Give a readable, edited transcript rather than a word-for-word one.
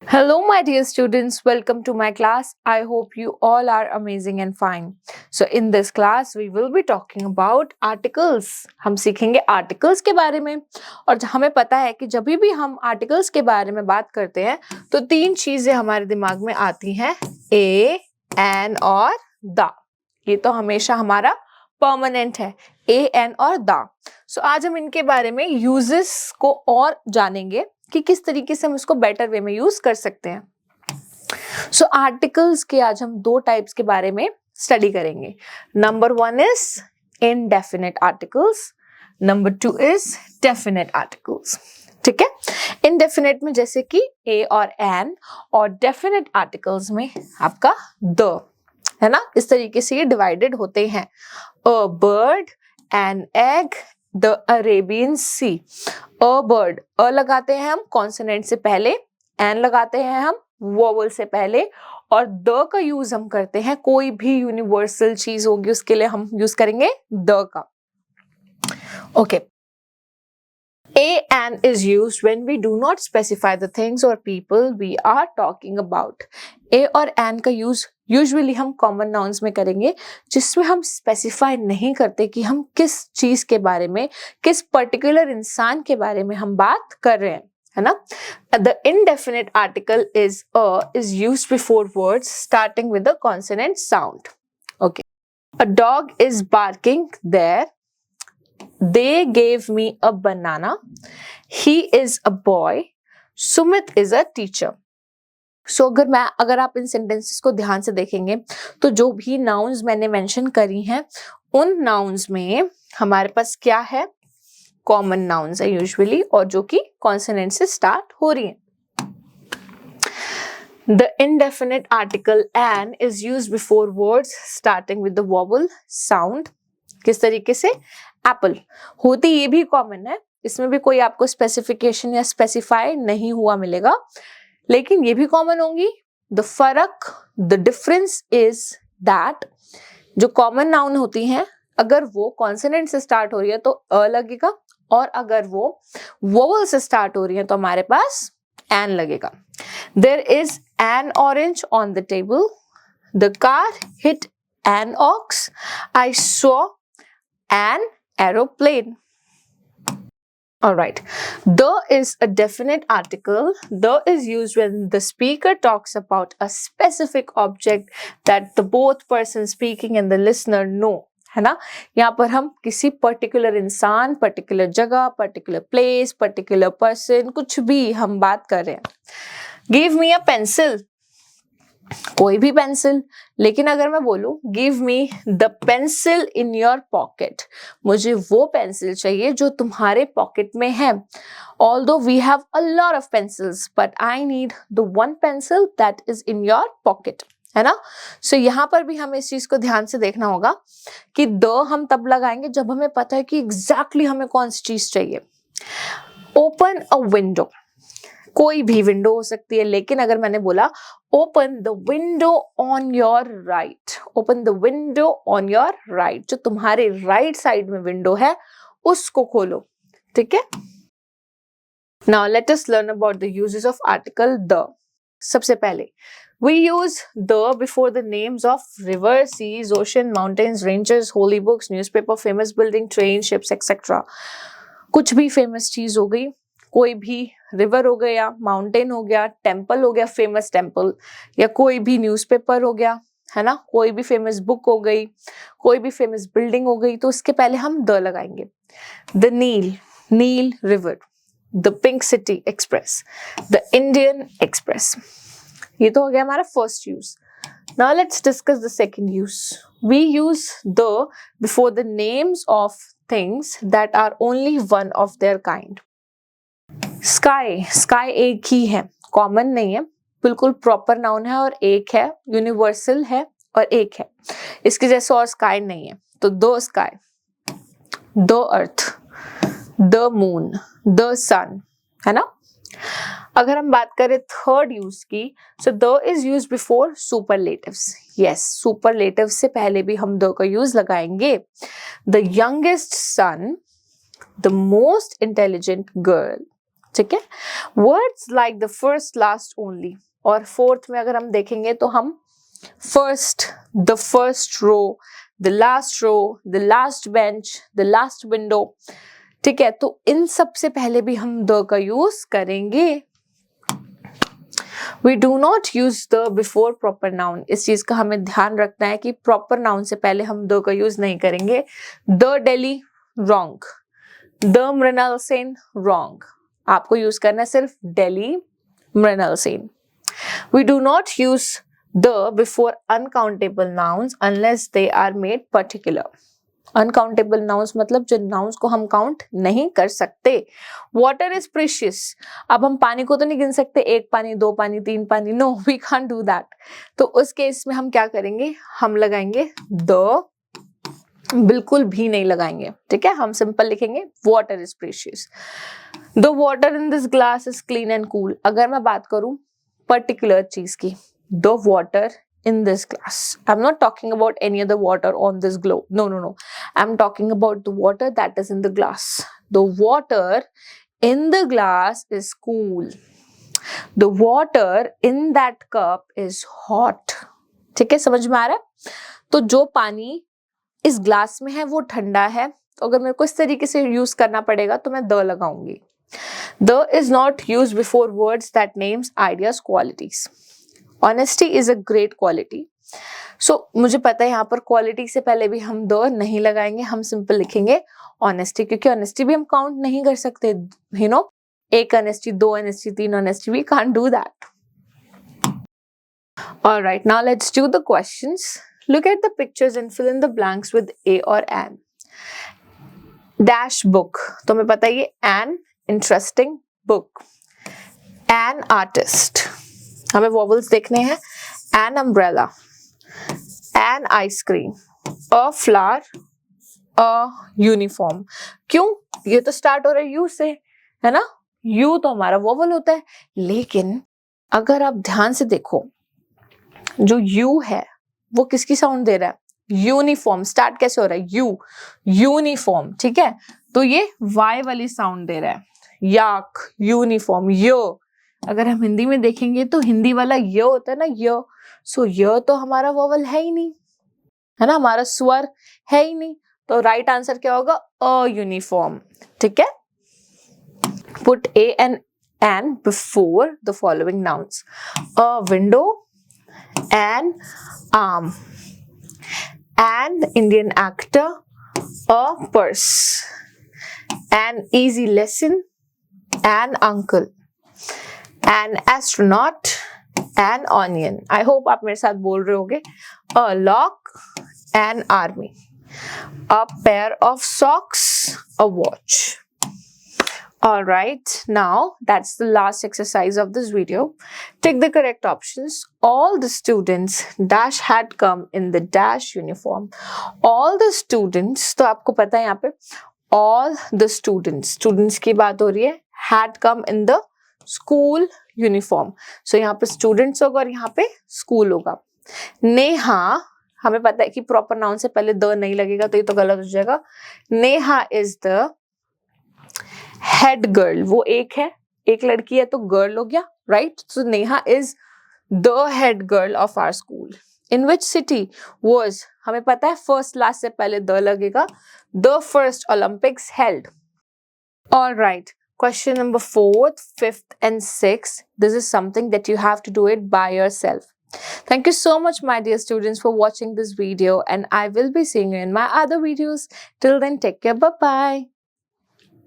Hello, my dear students. Welcome to my class. I hope you all are amazing and fine. So, in this class, we will be talking about articles. हम सीखेंगे articles के बारे में और हमें पता है कि जब भी हम articles के बारे में बात करते हैं तो तीन चीजें हमारे दिमाग में आती हैं a, an और the. ये तो हमेशा हमारा परमानेंट है a, an और the. So, आज हम इनके बारे में uses को और जानेंगे कि किस तरीके से हम इसको बेटर वे में यूज कर सकते हैं। सो आर्टिकल्स के आज हम दो टाइप्स के बारे में स्टडी करेंगे। Number 1 is indefinite articles, number 2 is definite articles. ठीक है, इनडेफिनेट में जैसे कि ए और एन, और डेफिनेट आर्टिकल्स में आपका द, है ना। इस तरीके से ये डिवाइडेड होते हैं। A bird, an egg, the Arabian sea. A bird, a लगाते हैं हम कॉन्सोनेंट से पहले, एन लगाते हैं हम वोवल से पहले, और द का यूज हम करते हैं कोई भी यूनिवर्सल चीज होगी उसके लिए हम यूज करेंगे द का। Okay, A and is used when we do not specify the things or people we are talking about. A और and का यूज यूजुअली हम कॉमन नाउन्स में करेंगे जिसमें हम स्पेसिफाई नहीं करते कि हम किस चीज के बारे में, किस पर्टिकुलर इंसान के बारे में हम बात कर रहे हैं, है ना। The indefinite article is used before words starting with the consonant sound. Okay. A dog is barking there. They gave me a banana. He is a boy. Sumit is a teacher. So अगर आप इन sentences को ध्यान से देखेंगे तो जो भी nouns मैंने मेंशन करी हैं उन नाउन्स में हमारे पास क्या है, कॉमन नाउन्स है यूजुअली, और जो कि कॉन्सोनेंट से स्टार्ट हो रही हैं। The indefinite article an is used before words starting with the vowel sound. किस तरीके से, एप्पल होती ये भी कॉमन है, इसमें भी कोई आपको स्पेसिफिकेशन या स्पेसिफाई नहीं हुआ मिलेगा, लेकिन ये भी कॉमन होंगी। द फर्क, द डिफरेंस इज दैट जो कॉमन नाउन होती हैं अगर वो कॉन्सोनेंट से स्टार्ट हो रही है तो अ लगेगा, और अगर वो वोवल से स्टार्ट हो रही है तो हमारे पास एन लगेगा। There is an orange on the table. The car hit an ox. I saw an aeroplane. All right. The is a definite article. The is used when the speaker talks about a specific object that the both person speaking and the listener know. है ना, यहाँ पर हम किसी particular इंसान, particular जगह, particular place, particular person, कुछ भी हम बात कर रहे हैं। Give me a pencil. कोई भी पेंसिल, लेकिन अगर मैं बोलूं give me the pencil in your pocket, मुझे वो पेंसिल चाहिए जो तुम्हारे पॉकेट में है। Although we have a lot of pencils but I need the one pencil that is in your pocket, है ना। सो यहाँ पर भी हमें इस चीज को ध्यान से देखना होगा कि द हम तब लगाएंगे जब हमें पता है कि एग्जैक्टली हमें कौन सी चीज चाहिए। ओपन अ विंडो, कोई भी विंडो हो सकती है, लेकिन अगर मैंने बोला open the window on your right, open the window on your right, जो तुम्हारे राइट साइड में विंडो है उसको खोलो। ठीक है, now let us learn about the uses of article the. सबसे पहले we use the before the names of rivers, seas, ocean, mountains, ranges, holy books, newspaper, famous building, train, ships, etc. कुछ भी famous चीज हो गई, कोई भी river हो गया, माउंटेन हो गया, टेम्पल हो गया, फेमस टेम्पल, या कोई भी न्यूज़पेपर हो गया, है ना, कोई भी फेमस बुक हो गई, कोई भी फेमस बिल्डिंग हो गई, तो उसके पहले हम द लगाएंगे। The Nile river, the Pink City Express, the Indian Express. ये तो हो गया हमारा first use. Now let's discuss the second use. We use the before the names of things that are only one of their kind. Sky एक ही है, common नहीं है, बिल्कुल प्रॉपर नाउन है और एक है, यूनिवर्सल है और एक है, इसके जैसे और स्काई नहीं है। तो दो sky, the earth, the moon, the sun, है ना। अगर हम बात करें थर्ड यूज की, so the is use before superlatives. Yes, superlative से पहले भी हम द का यूज लगाएंगे। The youngest son, the most intelligent girl, ठीक है। Words like the first last only, और फोर्थ में अगर हम देखेंगे तो हम first, the first row, the last row, the last bench, the last window, ठीक है। तो इन सब से पहले भी हम द का यूज करेंगे। We do not use the before proper noun. इस चीज का हमें ध्यान रखना है कि proper noun से पहले हम the का यूज नहीं करेंगे। The Delhi, wrong. The Mrinal Sen, wrong. आपको यूज करना है सिर्फ Delhi, Mrinal Sen. We do not use the before uncountable nouns unless they are made particular. Uncountable nouns मतलब जो नाउन्स को हम काउंट नहीं कर सकते। वाटर इज प्रीशियस, अब हम पानी को तो नहीं गिन सकते, 1 पानी, 2 पानी, 3 पानी, no we can't do that. तो उस केस में हम क्या करेंगे, हम लगाएंगे द, बिल्कुल भी नहीं लगाएंगे, ठीक है। हम सिंपल लिखेंगे water is precious. The water in this glass is clean and cool. अगर मैं बात करूं पर्टिकुलर चीज की, the water in this glass, I'm not talking about any other water on this globe, no, I'm talking about the water that is in the glass. The water in the glass is cool, the water in that cup is hot, ठीक है, समझ में आ रहा है। तो जो पानी इस ग्लास में है वो ठंडा है, तो अगर मेरे को इस तरीके से यूज करना पड़ेगा तो मैं द लगाऊंगी। The is not used before words that names ideas qualities. Honesty is a great quality. So मुझे पता है यहाँ पर क्वालिटी से पहले भी हम द नहीं लगाएंगे, हम सिंपल लिखेंगे ऑनेस्टी, क्योंकि ऑनेस्टी भी हम काउंट नहीं कर सकते, you know, 1 honesty, 2 honesty, 3 honesty, we can't do that. Alright, now let's do the questions. Look at the pictures and fill in the blanks with A or an. Dash book, तो हमें पता है ये an interesting book, an artist, हमें vowels देखने हैं, an umbrella, an ice cream, a flower, a uniform। क्यों, ये तो स्टार्ट हो रहा है यू से, है ना, यू तो हमारा वॉवल होता है। लेकिन अगर आप ध्यान से देखो, जो यू है वो किसकी साउंड दे रहा है, यूनिफॉर्म। स्टार्ट कैसे हो रहा है, यू, यूनिफॉर्म, ठीक है। तो ये वाई वाली साउंड दे रहा है, याक, यूनिफॉर्म, यो। अगर हम हिंदी में देखेंगे तो हिंदी वाला य होता है ना, य, सो य तो हमारा वोवल है ही नहीं, है ना, हमारा स्वर है ही नहीं। तो राइट आंसर क्या होगा, अ यूनिफॉर्म, ठीक है। Put A and an before the following nouns, a window, N arm, an Indian actor, a purse, an easy lesson, an uncle, an astronaut, an onion. I hope आप मेरे साथ बोल रहे होगे। A lock, an army, a pair of socks, a watch. All right, now that's the last exercise of this video. Take the correct options. All the students dash had come in the dash uniform. All the students, तो आपको पता है यहाँ पे all the students की बात हो रही है, had come in the school uniform. So यहाँ पे स्टूडेंट्स होगा और यहाँ पे स्कूल होगा। नेहा, हमें पता है कि प्रॉपर नाउन से पहले द नहीं लगेगा, तो ये तो गलत हो जाएगा। Neha is the head girl, वो एक है, एक लड़की है तो गर्ल हो गया, right. So Neha is the head girl of our school. In which city was, हमें पता है फर्स्ट लास्ट से पहले द लगेगा, the first Olympics held. All right, question number 4th, 5th and 6th, this is something that you have to do it by yourself. Thank you so much, my dear students, for watching this video, and I will be seeing you in my other videos. Till then, take care, bye bye.